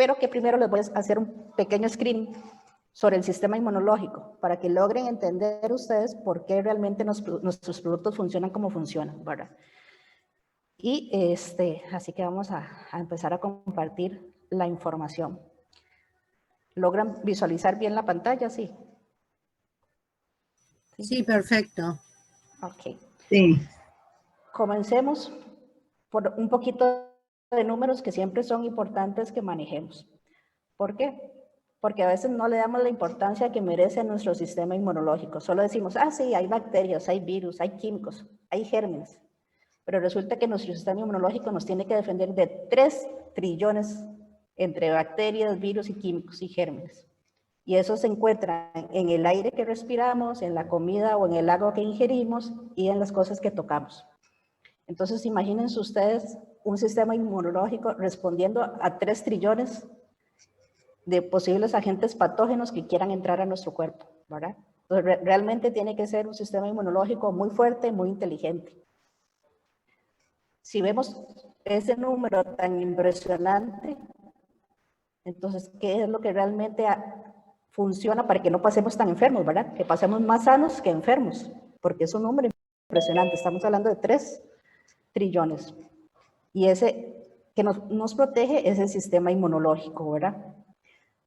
pero que primero les voy a hacer un pequeño screening sobre el sistema inmunológico, para que logren entender ustedes por qué realmente nuestros productos funcionan como funcionan, ¿verdad? Y así que vamos a empezar a compartir la información. ¿Logran visualizar bien la pantalla? Sí. Sí, perfecto. Ok. Sí. Comencemos por un poquito de números que siempre son importantes que manejemos. ¿Por qué? Porque a veces no le damos la importancia que merece nuestro sistema inmunológico. Solo decimos, sí, hay bacterias, hay virus, hay químicos, hay gérmenes. Pero resulta que nuestro sistema inmunológico nos tiene que defender de 3 trillones entre bacterias, virus y químicos y gérmenes. Y eso se encuentra en el aire que respiramos, en la comida o en el agua que ingerimos y en las cosas que tocamos. Entonces, imagínense ustedes un sistema inmunológico respondiendo a 3 trillones de posibles agentes patógenos que quieran entrar a nuestro cuerpo, ¿verdad? Entonces, realmente tiene que ser un sistema inmunológico muy fuerte, muy inteligente. Si vemos ese número tan impresionante, entonces, ¿qué es lo que realmente funciona para que no pasemos tan enfermos, verdad? Que pasemos más sanos que enfermos, porque es un número impresionante. Estamos hablando de 3 trillones. Y ese que nos protege es el sistema inmunológico, ¿verdad?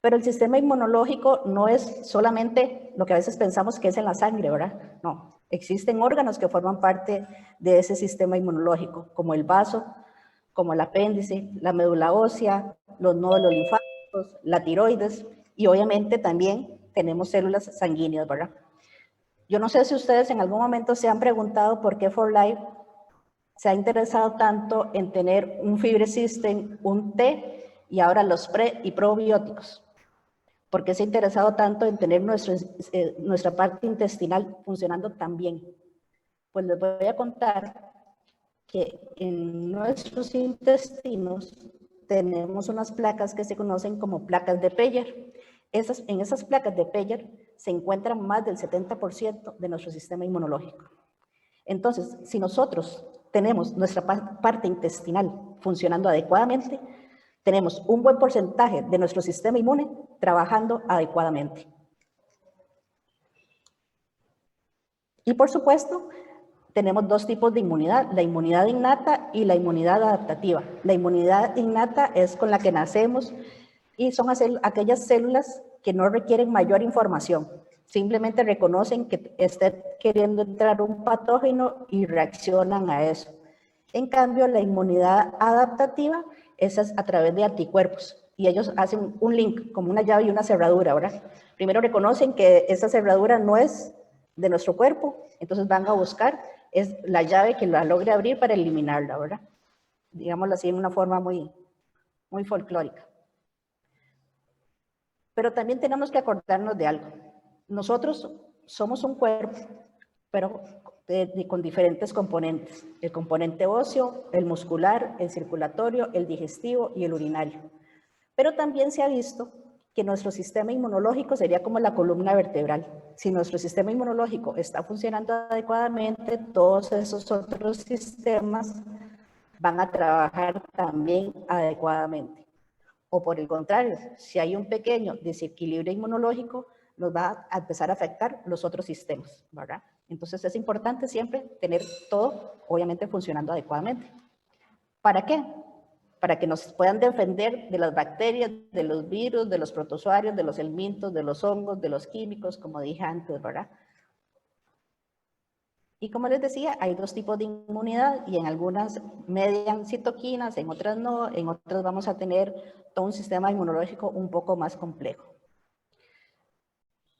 Pero el sistema inmunológico no es solamente lo que a veces pensamos que es en la sangre, ¿verdad? No, existen órganos que forman parte de ese sistema inmunológico, como el vaso, como el apéndice, la médula ósea, los nódulos linfáticos, la tiroides, y obviamente también tenemos células sanguíneas, ¿verdad? Yo no sé si ustedes en algún momento se han preguntado por qué 4Life se ha interesado tanto en tener un Fibre System, un té y ahora los pre y probióticos. ¿Por qué se ha interesado tanto en tener nuestra parte intestinal funcionando tan bien? Pues les voy a contar que en nuestros intestinos tenemos unas placas que se conocen como placas de Peyer. En esas placas de Peyer se encuentran más del 70% de nuestro sistema inmunológico. Entonces, si nosotros tenemos nuestra parte intestinal funcionando adecuadamente, tenemos un buen porcentaje de nuestro sistema inmune trabajando adecuadamente. Y por supuesto, tenemos 2 tipos de inmunidad, la inmunidad innata y la inmunidad adaptativa. La inmunidad innata es con la que nacemos y son aquellas células que no requieren mayor información. Simplemente reconocen que está queriendo entrar un patógeno y reaccionan a eso. En cambio, la inmunidad adaptativa, esa es a través de anticuerpos. Y ellos hacen un link, como una llave y una cerradura, ¿verdad? Primero reconocen que esa cerradura no es de nuestro cuerpo, entonces van a buscar es la llave que la logre abrir para eliminarla, ¿verdad? Digámoslo así, en una forma muy, muy folclórica. Pero también tenemos que acordarnos de algo. Nosotros somos un cuerpo, pero con diferentes componentes. El componente óseo, el muscular, el circulatorio, el digestivo y el urinario. Pero también se ha visto que nuestro sistema inmunológico sería como la columna vertebral. Si nuestro sistema inmunológico está funcionando adecuadamente, todos esos otros sistemas van a trabajar también adecuadamente. O por el contrario, si hay un pequeño desequilibrio inmunológico, nos va a empezar a afectar los otros sistemas, ¿verdad? Entonces es importante siempre tener todo, obviamente, funcionando adecuadamente. ¿Para qué? Para que nos puedan defender de las bacterias, de los virus, de los protozoarios, de los helmintos, de los hongos, de los químicos, como dije antes, ¿verdad? Y como les decía, hay 2 tipos de inmunidad y en algunas median citoquinas, en otras no, en otras vamos a tener todo un sistema inmunológico un poco más complejo.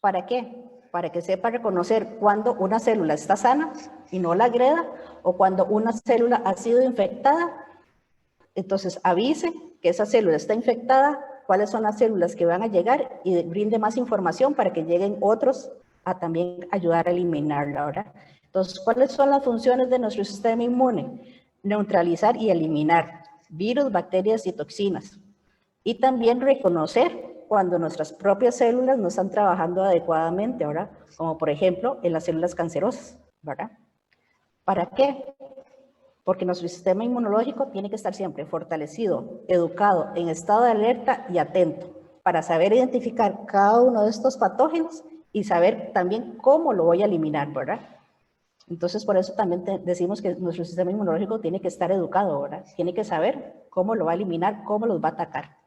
¿Para qué? Para que sepa reconocer cuando una célula está sana y no la agreda, o cuando una célula ha sido infectada, entonces avise que esa célula está infectada, cuáles son las células que van a llegar y brinde más información para que lleguen otros a también ayudar a eliminarla, ¿verdad? Entonces, ¿cuáles son las funciones de nuestro sistema inmune? Neutralizar y eliminar virus, bacterias y toxinas. Y también reconocer cuando nuestras propias células no están trabajando adecuadamente, ¿verdad? Como por ejemplo en las células cancerosas, ¿verdad? ¿Para qué? porque nuestro sistema inmunológico tiene que estar siempre fortalecido, educado, en estado de alerta y atento, para saber identificar cada uno de estos patógenos y saber también cómo lo voy a eliminar, ¿verdad? Entonces, por eso también decimos que nuestro sistema inmunológico tiene que estar educado, ¿verdad? Tiene que saber cómo lo va a eliminar, cómo los va a atacar.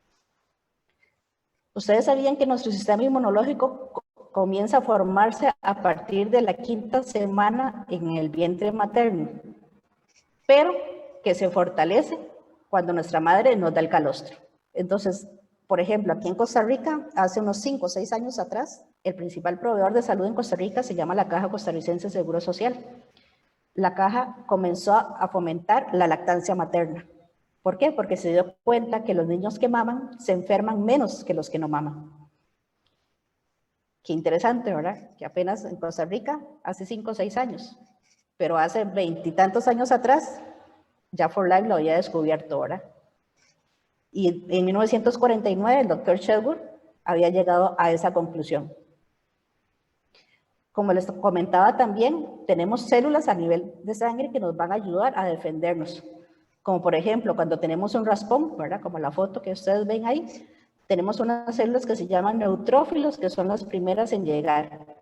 Ustedes sabían que nuestro sistema inmunológico comienza a formarse a partir de la 5ª semana en el vientre materno, pero que se fortalece cuando nuestra madre nos da el calostro. Entonces, por ejemplo, aquí en Costa Rica, hace unos 5 o 6 años atrás, el principal proveedor de salud en Costa Rica se llama la Caja Costarricense de Seguro Social. La Caja comenzó a fomentar la lactancia materna. ¿Por qué? Porque se dio cuenta que los niños que maman se enferman menos que los que no maman. Qué interesante, ¿verdad? Que apenas en Costa Rica hace 5 o 6 años, pero hace 20 y tantos años atrás, ya For Life lo había descubierto, ¿verdad? Y en 1949 el doctor Sherwood había llegado a esa conclusión. Como les comentaba también, tenemos células a nivel de sangre que nos van a ayudar a defendernos. Como por ejemplo, cuando tenemos un raspón, ¿verdad? Como la foto que ustedes ven ahí, tenemos unas células que se llaman neutrófilos, que son las primeras en llegar.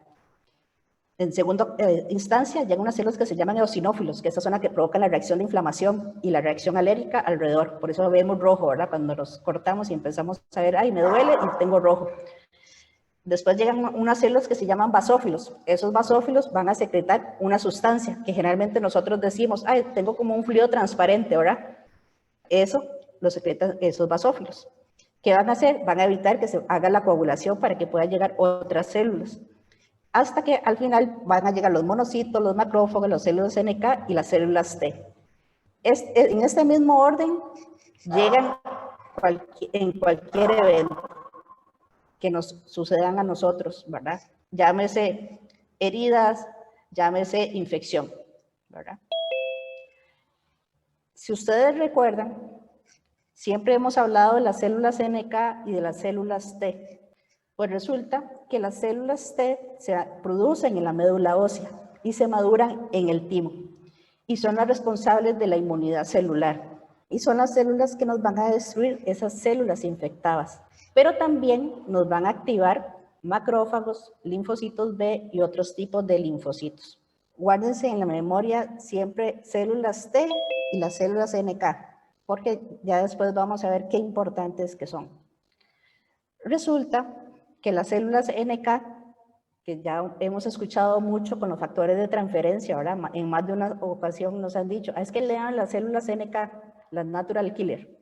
En segunda instancia, llegan unas células que se llaman eosinófilos, que estas son las que provocan la reacción de inflamación y la reacción alérgica alrededor. Por eso vemos rojo, ¿verdad? Cuando nos cortamos y empezamos a ver, ay, me duele y tengo rojo. Después llegan unas células que se llaman basófilos. Esos basófilos van a secretar una sustancia que generalmente nosotros decimos, ay, tengo como un fluido transparente, ¿verdad? Eso lo secretan esos basófilos. ¿Qué van a hacer? Van a evitar que se haga la coagulación para que puedan llegar otras células. Hasta que al final van a llegar los monocitos, los macrófagos, las células NK y las células T. En este mismo orden llegan en cualquier evento que nos sucedan a nosotros, ¿verdad? Llámese heridas, llámese infección, ¿verdad? Si ustedes recuerdan, siempre hemos hablado de las células NK y de las células T. Pues resulta que las células T se producen en la médula ósea y se maduran en el timo y son las responsables de la inmunidad celular y son las células que nos van a destruir esas células infectadas, pero también nos van a activar macrófagos, linfocitos B y otros tipos de linfocitos. Guárdense en la memoria siempre células T y las células NK, porque ya después vamos a ver qué importantes que son. Resulta que las células NK, que ya hemos escuchado mucho con los factores de transferencia, ¿verdad? En más de una ocasión nos han dicho, es que lean las células NK, las natural killer.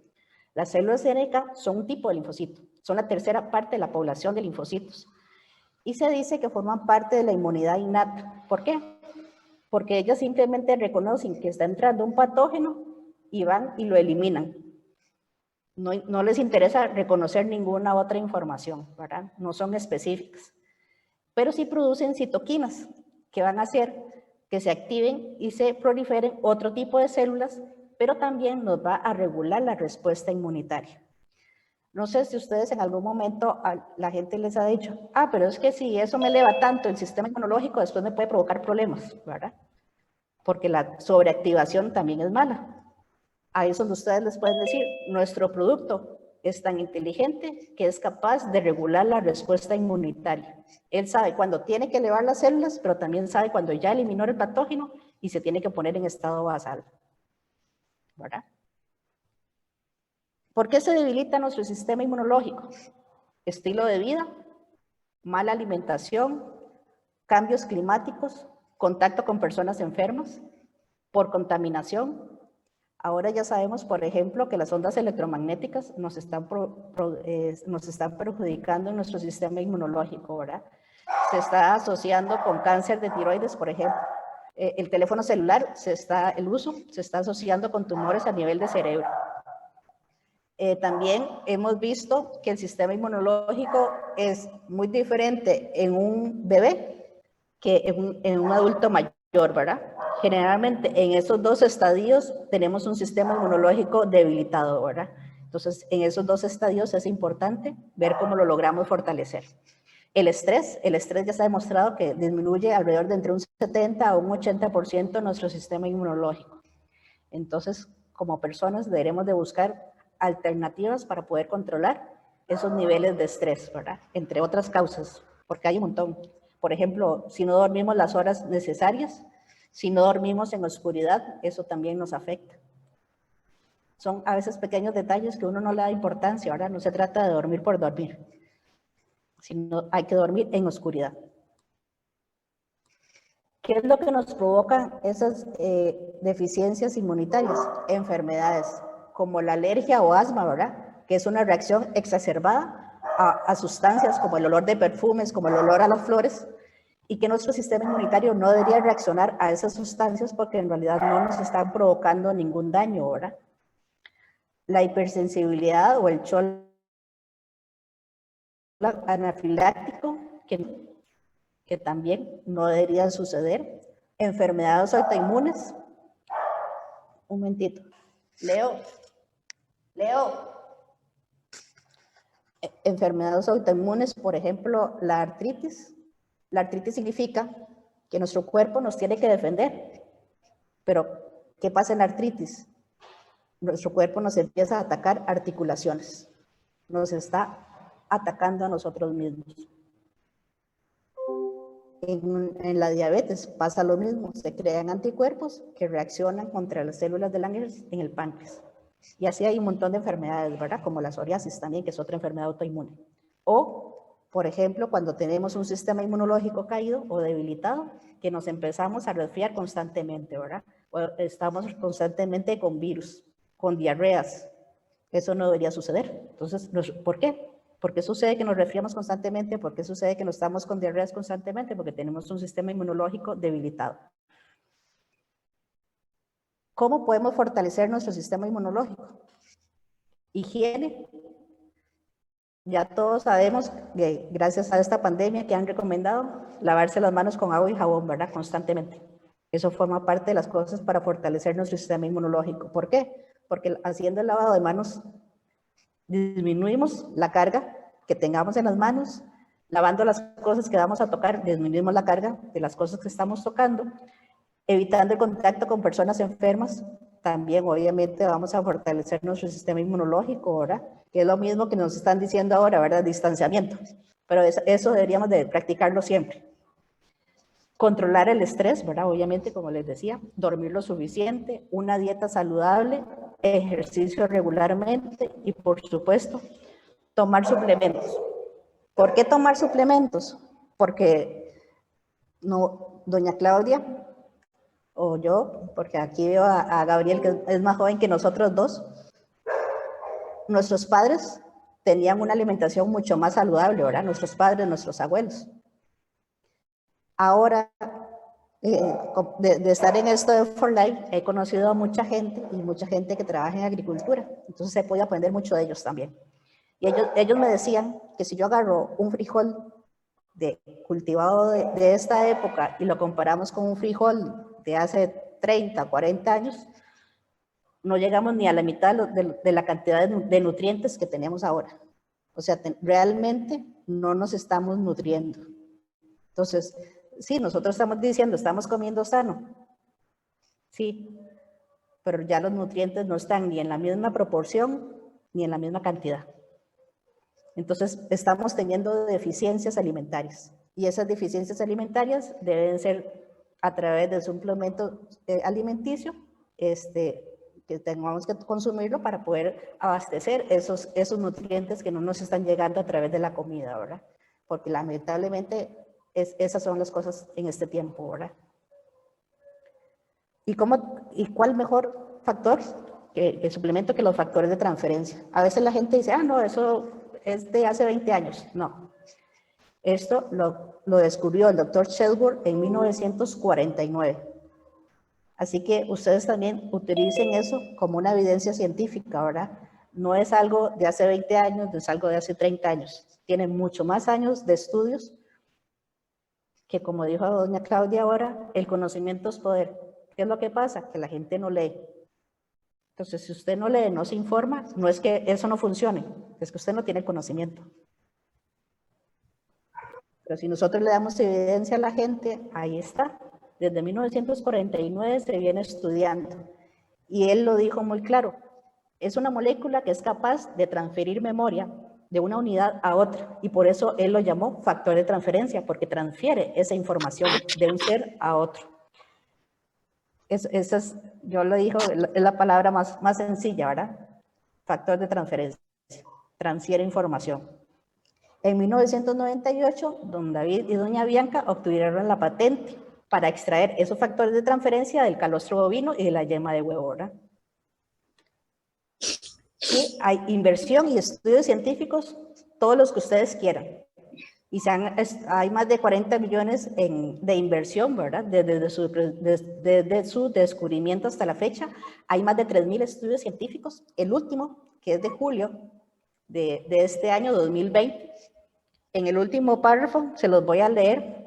Las células NK son un tipo de linfocito, son la tercera parte de la población de linfocitos. Y se dice que forman parte de la inmunidad innata. ¿Por qué? Porque ellas simplemente reconocen que está entrando un patógeno y van y lo eliminan. No les interesa reconocer ninguna otra información, ¿verdad? No son específicas. Pero sí producen citoquinas que van a hacer que se activen y se proliferen otro tipo de células, pero también nos va a regular la respuesta inmunitaria. No sé si ustedes en algún momento la gente les ha dicho, pero es que si eso me eleva tanto el sistema inmunológico, después me puede provocar problemas, ¿verdad? Porque la sobreactivación también es mala. A eso ustedes les pueden decir, nuestro producto es tan inteligente que es capaz de regular la respuesta inmunitaria. Él sabe cuándo tiene que elevar las células, pero también sabe cuándo ya eliminó el patógeno y se tiene que poner en estado basal, ¿verdad? ¿Por qué se debilita nuestro sistema inmunológico? Estilo de vida, mala alimentación, cambios climáticos, contacto con personas enfermas, por contaminación. Ahora ya sabemos, por ejemplo, que las ondas electromagnéticas nos están perjudicando en nuestro sistema inmunológico, ¿verdad? Se está asociando con cáncer de tiroides, por ejemplo. El teléfono celular, el uso se está asociando con tumores a nivel de cerebro. También hemos visto que el sistema inmunológico es muy diferente en un bebé que en un adulto mayor, ¿verdad? Generalmente en esos dos estadios tenemos un sistema inmunológico debilitado, ¿verdad? Entonces, en esos dos estadios es importante ver cómo lo logramos fortalecer. El estrés ya se ha demostrado que disminuye alrededor de entre un 70 a un 80% nuestro sistema inmunológico. Entonces, como personas deberemos de buscar alternativas para poder controlar esos niveles de estrés, ¿verdad? Entre otras causas, porque hay un montón. Por ejemplo, si no dormimos las horas necesarias, si no dormimos en oscuridad, eso también nos afecta. Son a veces pequeños detalles que uno no le da importancia, ¿verdad? No se trata de dormir por dormir, sino hay que dormir en oscuridad. ¿Qué es lo que nos provocan esas deficiencias inmunitarias? Enfermedades como la alergia o asma, ¿verdad? Que es una reacción exacerbada a sustancias como el olor de perfumes, como el olor a las flores, y que nuestro sistema inmunitario no debería reaccionar a esas sustancias porque en realidad no nos están provocando ningún daño, ¿verdad? La hipersensibilidad o el shock anafiláctico, que también no debería suceder. Enfermedades autoinmunes. Un momentito. Leo. Enfermedades autoinmunes, por ejemplo, la artritis. La artritis significa que nuestro cuerpo nos tiene que defender. Pero, ¿qué pasa en la artritis? Nuestro cuerpo nos empieza a atacar articulaciones. Nos está atacando a nosotros mismos. En la diabetes pasa lo mismo, se crean anticuerpos que reaccionan contra las células de Langerhans en el páncreas. Y así hay un montón de enfermedades, ¿verdad? Como la psoriasis también, que es otra enfermedad autoinmune. O, por ejemplo, cuando tenemos un sistema inmunológico caído o debilitado, que nos empezamos a resfriar constantemente, ¿verdad? O estamos constantemente con virus, con diarreas. Eso no debería suceder. Entonces, ¿por qué? ¿Por qué sucede que nos resfriamos constantemente? ¿Por qué sucede que nos estamos con diarreas constantemente? Porque tenemos un sistema inmunológico debilitado. ¿Cómo podemos fortalecer nuestro sistema inmunológico? Higiene. Ya todos sabemos que gracias a esta pandemia que han recomendado lavarse las manos con agua y jabón, ¿verdad? Constantemente. Eso forma parte de las cosas para fortalecer nuestro sistema inmunológico. ¿Por qué? Porque haciendo el lavado de manos disminuimos la carga que tengamos en las manos, lavando las cosas que vamos a tocar, disminuimos la carga de las cosas que estamos tocando, evitando el contacto con personas enfermas, también obviamente vamos a fortalecer nuestro sistema inmunológico, ¿verdad? Que es lo mismo que nos están diciendo ahora, ¿verdad? Distanciamiento. Pero eso deberíamos de practicarlo siempre. Controlar el estrés, ¿verdad? Obviamente, como les decía, dormir lo suficiente, una dieta saludable, ejercicio regularmente y, por supuesto, tomar suplementos. ¿Por qué tomar suplementos? Porque no, doña Claudia o yo, porque aquí veo a Gabriel, que es más joven que nosotros dos, nuestros padres tenían una alimentación mucho más saludable, ¿verdad? Nuestros padres, nuestros abuelos. Ahora, de estar en esto de For Life, he conocido a mucha gente y mucha gente que trabaja en agricultura, entonces se puede aprender mucho de ellos también. Y ellos me decían que si yo agarro un frijol cultivado de esta época y lo comparamos con un frijol de hace 30, 40 años, no llegamos ni a la mitad de la cantidad de nutrientes que tenemos ahora. O sea, realmente no nos estamos nutriendo. Entonces, sí, nosotros estamos diciendo, estamos comiendo sano. Sí, pero ya los nutrientes no están ni en la misma proporción ni en la misma cantidad. Entonces, estamos teniendo deficiencias alimentarias. Y esas deficiencias alimentarias deben ser a través del suplemento alimenticio, que tengamos que consumirlo para poder abastecer esos nutrientes que no nos están llegando a través de la comida, ¿verdad? Porque lamentablemente esas son las cosas en este tiempo, ¿verdad? ¿Y cuál mejor factor que el suplemento que los factores de transferencia? A veces la gente dice, no, eso es de hace 20 años. No. Esto lo descubrió el doctor Shelburne en 1949. Así que ustedes también utilicen eso como una evidencia científica, ¿verdad? No es algo de hace 20 años, no es algo de hace 30 años. Tiene mucho más años de estudios que, como dijo doña Claudia ahora, el conocimiento es poder. ¿Qué es lo que pasa? Que la gente no lee. Entonces, si usted no lee, no se informa, no es que eso no funcione, es que usted no tiene conocimiento. Pero si nosotros le damos evidencia a la gente, ahí está. Desde 1949 se viene estudiando Y él lo dijo muy claro, es una molécula que es capaz de transferir memoria de una unidad a otra, y por eso él lo llamó factor de transferencia, porque transfiere esa información de un ser a otro. Esa es, yo lo digo, es la palabra más sencilla, ¿verdad? Factor de transferencia, transfiere información. En 1998, don David y doña Bianca obtuvieron la patente para extraer esos factores de transferencia del calostro bovino y de la yema de huevo, ¿verdad? Y hay inversión y estudios científicos, todos los que ustedes quieran. Y hay más de 40 millones de inversión, ¿verdad? Desde su descubrimiento hasta la fecha, hay más de 3.000 estudios científicos. El último, que es de julio de este año 2020, en el último párrafo, se los voy a leer,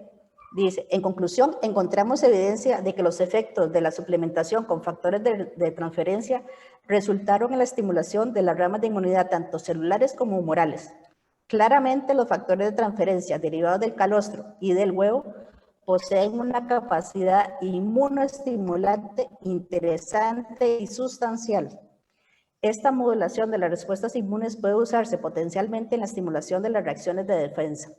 dice, en conclusión, encontramos evidencia de que los efectos de la suplementación con factores de transferencia resultaron en la estimulación de las ramas de inmunidad, tanto celulares como humorales. Claramente, los factores de transferencia derivados del calostro y del huevo poseen una capacidad inmunoestimulante interesante y sustancial. Esta modulación de las respuestas inmunes puede usarse potencialmente en la estimulación de las reacciones de defensa.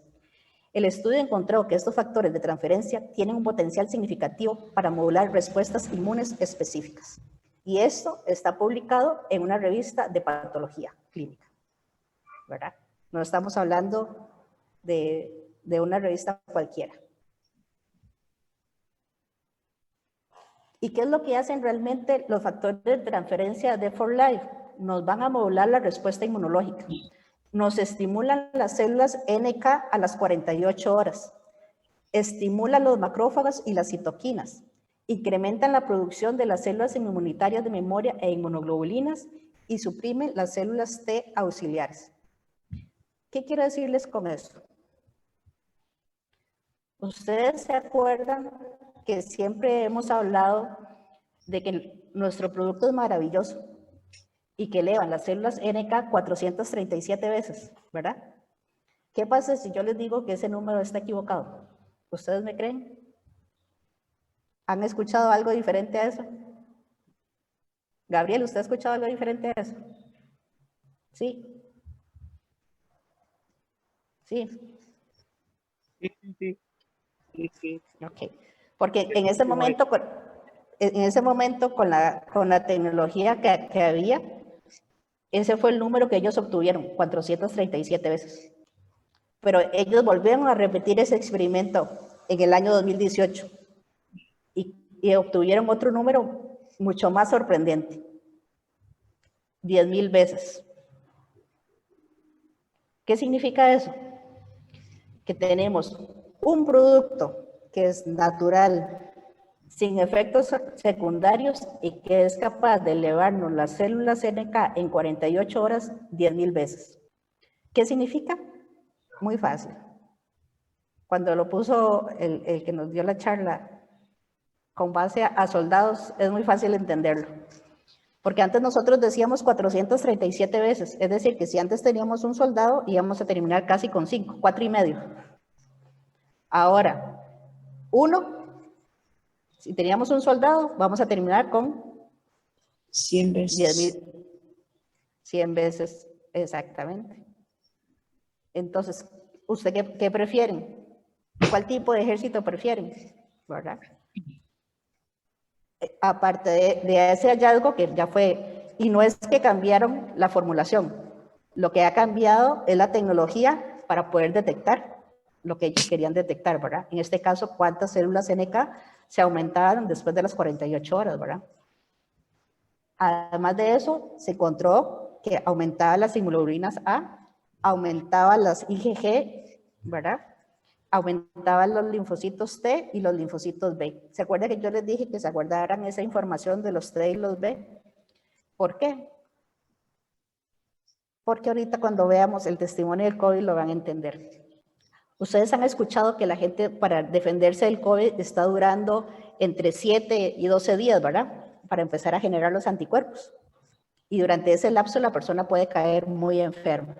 El estudio encontró que estos factores de transferencia tienen un potencial significativo para modular respuestas inmunes específicas. Y esto está publicado en una revista de patología clínica, ¿verdad? No estamos hablando de una revista cualquiera. ¿Y qué es lo que hacen realmente los factores de transferencia de 4Life? Nos van a modular la respuesta inmunológica. Nos estimulan las células NK a las 48 horas. Estimulan los macrófagos y las citoquinas. Incrementan la producción de las células inmunitarias de memoria e inmunoglobulinas y suprimen las células T auxiliares. ¿Qué quiero decirles con esto? Ustedes se acuerdan que siempre hemos hablado de que nuestro producto es maravilloso y que elevan las células NK 437 veces, ¿verdad? ¿Qué pasa si yo les digo que ese número está equivocado? ¿Ustedes me creen? ¿Han escuchado algo diferente a eso? Gabriel, ¿usted ha escuchado algo diferente a eso? ¿Sí? ¿Sí? Sí. Ok. Porque en ese momento con la tecnología que había, ese fue el número que ellos obtuvieron, 437 veces. Pero ellos volvieron a repetir ese experimento en el año 2018 y obtuvieron otro número mucho más sorprendente, 10,000 veces. ¿Qué significa eso? Que tenemos un producto que es natural, sin efectos secundarios y que es capaz de elevarnos las células NK en 48 horas 10,000 veces. ¿Qué significa? Muy fácil. Cuando lo puso el que nos dio la charla con base a soldados, es muy fácil entenderlo. Porque antes nosotros decíamos 437 veces, es decir, que si antes teníamos un soldado, íbamos a terminar casi con 5, 4 y medio. Ahora, 1, si teníamos un soldado, vamos a terminar con 100 veces. 100 veces, exactamente. Entonces, ¿usted qué prefieren? ¿Cuál tipo de ejército prefieren? ¿Verdad? Aparte de ese hallazgo que ya fue, y no es que cambiaron la formulación, lo que ha cambiado es la tecnología para poder detectar lo que ellos querían detectar, ¿verdad? En este caso, cuántas células NK se aumentaron después de las 48 horas, ¿verdad? Además de eso, se encontró que aumentaba las inmunoglobulinas A, aumentaba las IgG, ¿verdad? Aumentaban los linfocitos T y los linfocitos B. ¿Se acuerdan que yo les dije que se guardaran esa información de los T y los B? ¿Por qué? Porque ahorita cuando veamos el testimonio del COVID lo van a entender. Ustedes han escuchado que la gente para defenderse del COVID está durando entre 7 y 12 días, ¿verdad? Para empezar a generar los anticuerpos. Y durante ese lapso la persona puede caer muy enferma.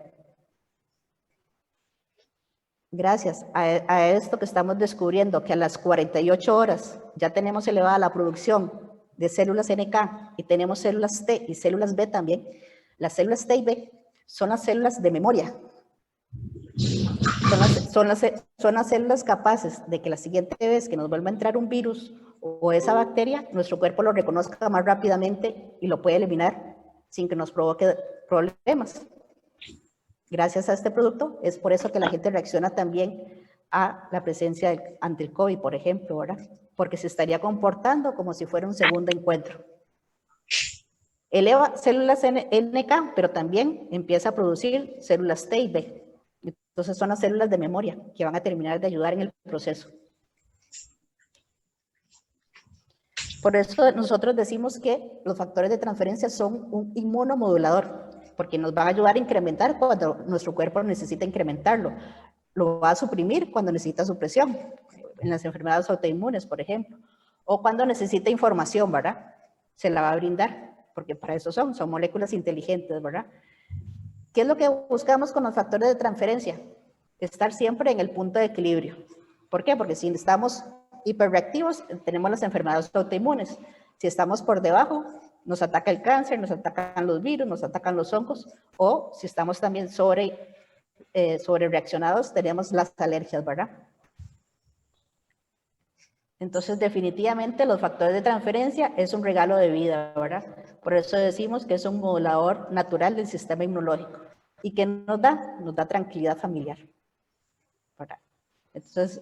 Gracias a esto que estamos descubriendo, que a las 48 horas ya tenemos elevada la producción de células NK y tenemos células T y células B también, las células T y B son las células de memoria. Son las células capaces de que la siguiente vez que nos vuelva a entrar un virus o esa bacteria, nuestro cuerpo lo reconozca más rápidamente y lo puede eliminar sin que nos provoque problemas. Gracias a este producto, es por eso que la gente reacciona también a la presencia ante el COVID, por ejemplo, ¿verdad? Porque se estaría comportando como si fuera un segundo encuentro. Eleva células NK, pero también empieza a producir células T y B. Entonces son las células de memoria que van a terminar de ayudar en el proceso. Por eso nosotros decimos que los factores de transferencia son un inmunomodulador, porque nos van a ayudar a incrementar cuando nuestro cuerpo necesita incrementarlo. Lo va a suprimir cuando necesita supresión, en las enfermedades autoinmunes, por ejemplo. O cuando necesita información, ¿verdad? Se la va a brindar, porque para eso son moléculas inteligentes, ¿verdad? ¿Qué es lo que buscamos con los factores de transferencia? Estar siempre en el punto de equilibrio. ¿Por qué? Porque si estamos hiperreactivos, tenemos las enfermedades autoinmunes. Si estamos por debajo, nos ataca el cáncer, nos atacan los virus, nos atacan los hongos, o si estamos también sobre reaccionados, tenemos las alergias, ¿verdad? Entonces, definitivamente, los factores de transferencia es un regalo de vida, ¿verdad? Por eso decimos que es un modulador natural del sistema inmunológico. ¿Y qué nos da? Nos da tranquilidad familiar, ¿verdad? Entonces,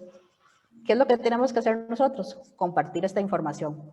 ¿qué es lo que tenemos que hacer nosotros? Compartir esta información.